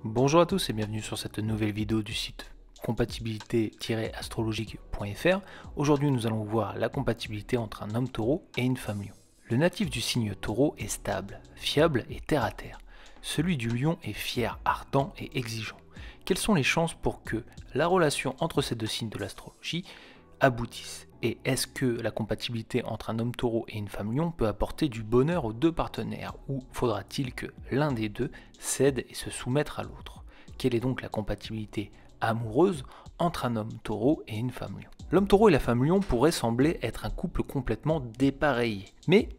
Bonjour à tous et bienvenue sur cette nouvelle vidéo du site compatibilité-astrologique.fr. Aujourd'hui nous allons voir la compatibilité entre un homme taureau et une femme lion. Le natif du signe taureau est stable, fiable et terre à terre. Celui du lion est fier, ardent et exigeant. Quelles sont les chances pour que la relation entre ces deux signes de l'astrologie aboutisse? Et est-ce que la compatibilité entre un homme taureau et une femme lion peut apporter du bonheur aux deux partenaires, ou faudra-t-il que l'un des deux cède et se soumette à l'autre? Quelle est donc la compatibilité amoureuse entre un homme taureau et une femme lion? L'homme taureau et la femme lion pourraient sembler être un couple complètement dépareillé, mais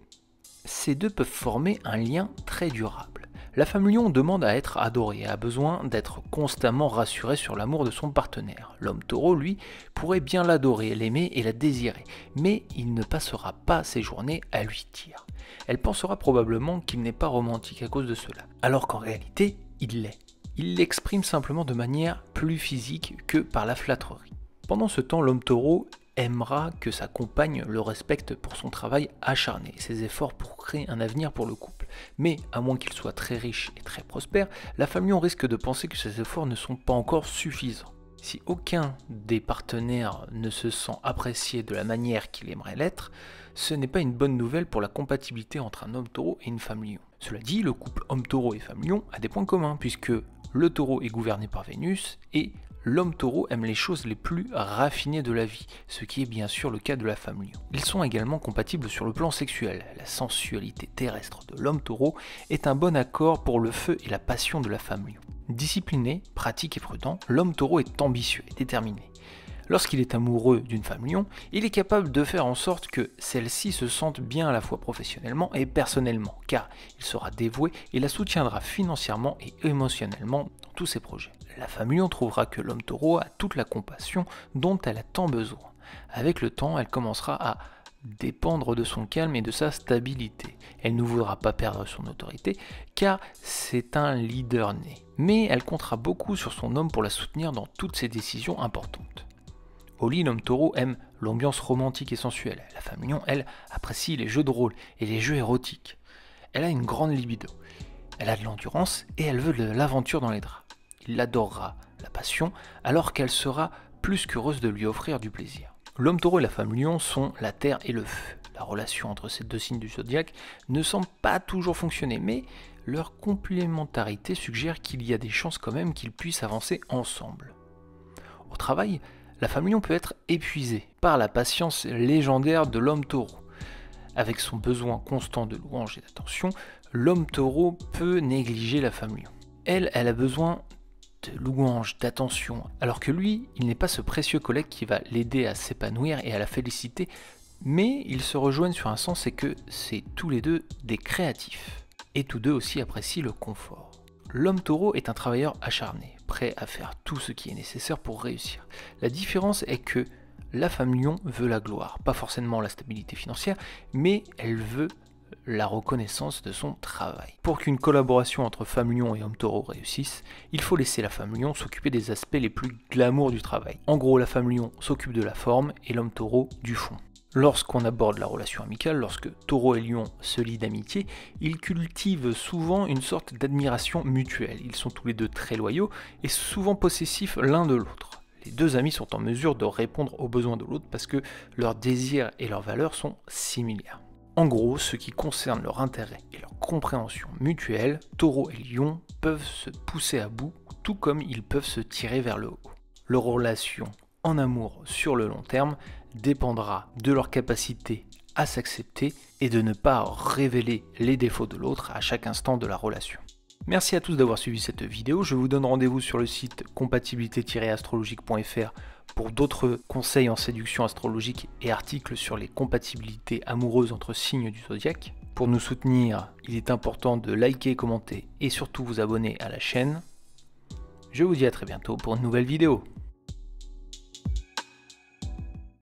ces deux peuvent former un lien très durable. La femme lion demande à être adorée et a besoin d'être constamment rassurée sur l'amour de son partenaire. L'homme taureau, lui, pourrait bien l'adorer, l'aimer et la désirer, mais il ne passera pas ses journées à lui dire. Elle pensera probablement qu'il n'est pas romantique à cause de cela, alors qu'en réalité, il l'est. Il l'exprime simplement de manière plus physique que par la flatterie. Pendant ce temps, l'homme taureau aimera que sa compagne le respecte pour son travail acharné et ses efforts pour créer un avenir pour le couple. Mais, à moins qu'il soit très riche et très prospère, la femme lion risque de penser que ses efforts ne sont pas encore suffisants. Si aucun des partenaires ne se sent apprécié de la manière qu'il aimerait l'être, ce n'est pas une bonne nouvelle pour la compatibilité entre un homme taureau et une femme lion. Cela dit, le couple homme taureau et femme lion a des points communs, puisque le taureau est gouverné par Vénus et l'homme taureau aime les choses les plus raffinées de la vie, ce qui est bien sûr le cas de la femme lion. Ils sont également compatibles sur le plan sexuel. La sensualité terrestre de l'homme taureau est un bon accord pour le feu et la passion de la femme lion. Discipliné, pratique et prudent, l'homme taureau est ambitieux et déterminé. Lorsqu'il est amoureux d'une femme lion, il est capable de faire en sorte que celle-ci se sente bien à la fois professionnellement et personnellement, car il sera dévoué et la soutiendra financièrement et émotionnellement dans tous ses projets. La femme lion trouvera que l'homme taureau a toute la compassion dont elle a tant besoin. Avec le temps, elle commencera à dépendre de son calme et de sa stabilité. Elle ne voudra pas perdre son autorité, car c'est un leader né. Mais elle comptera beaucoup sur son homme pour la soutenir dans toutes ses décisions importantes. Au lit, l'homme taureau aime l'ambiance romantique et sensuelle. La femme lion, elle, apprécie les jeux de rôle et les jeux érotiques. Elle a une grande libido. Elle a de l'endurance et elle veut de l'aventure dans les draps. Il adorera la passion alors qu'elle sera plus qu'heureuse de lui offrir du plaisir. L'homme taureau et la femme lion sont la terre et le feu. La relation entre ces deux signes du zodiaque ne semble pas toujours fonctionner, mais leur complémentarité suggère qu'il y a des chances quand même qu'ils puissent avancer ensemble. Au travail, la femme lion peut être épuisée par la patience légendaire de l'homme taureau. Avec son besoin constant de louange et d'attention, l'homme taureau peut négliger la femme lion. Elle a besoin de louange, d'attention, alors que lui, il n'est pas ce précieux collègue qui va l'aider à s'épanouir et à la féliciter, mais ils se rejoignent sur un sens, c'est que c'est tous les deux des créatifs. Et tous deux aussi apprécient le confort. L'homme taureau est un travailleur acharné, prêt à faire tout ce qui est nécessaire pour réussir. La différence est que la femme lion veut la gloire, pas forcément la stabilité financière, mais elle veut la reconnaissance de son travail. Pour qu'une collaboration entre femme lion et homme taureau réussisse, il faut laisser la femme lion s'occuper des aspects les plus glamour du travail. En gros, la femme lion s'occupe de la forme et l'homme taureau du fond. Lorsqu'on aborde la relation amicale, lorsque taureau et lion se lient d'amitié, ils cultivent souvent une sorte d'admiration mutuelle. Ils sont tous les deux très loyaux et souvent possessifs l'un de l'autre. Les deux amis sont en mesure de répondre aux besoins de l'autre parce que leurs désirs et leurs valeurs sont similaires. En gros, ce qui concerne leur intérêt et leur compréhension mutuelle, taureau et lion peuvent se pousser à bout, tout comme ils peuvent se tirer vers le haut. Leur relation en amour sur le long terme dépendra de leur capacité à s'accepter et de ne pas révéler les défauts de l'autre à chaque instant de la relation. Merci à tous d'avoir suivi cette vidéo, je vous donne rendez-vous sur le site compatibilité-astrologique.fr pour d'autres conseils en séduction astrologique et articles sur les compatibilités amoureuses entre signes du zodiaque. Pour nous soutenir, il est important de liker, commenter et surtout vous abonner à la chaîne. Je vous dis à très bientôt pour une nouvelle vidéo.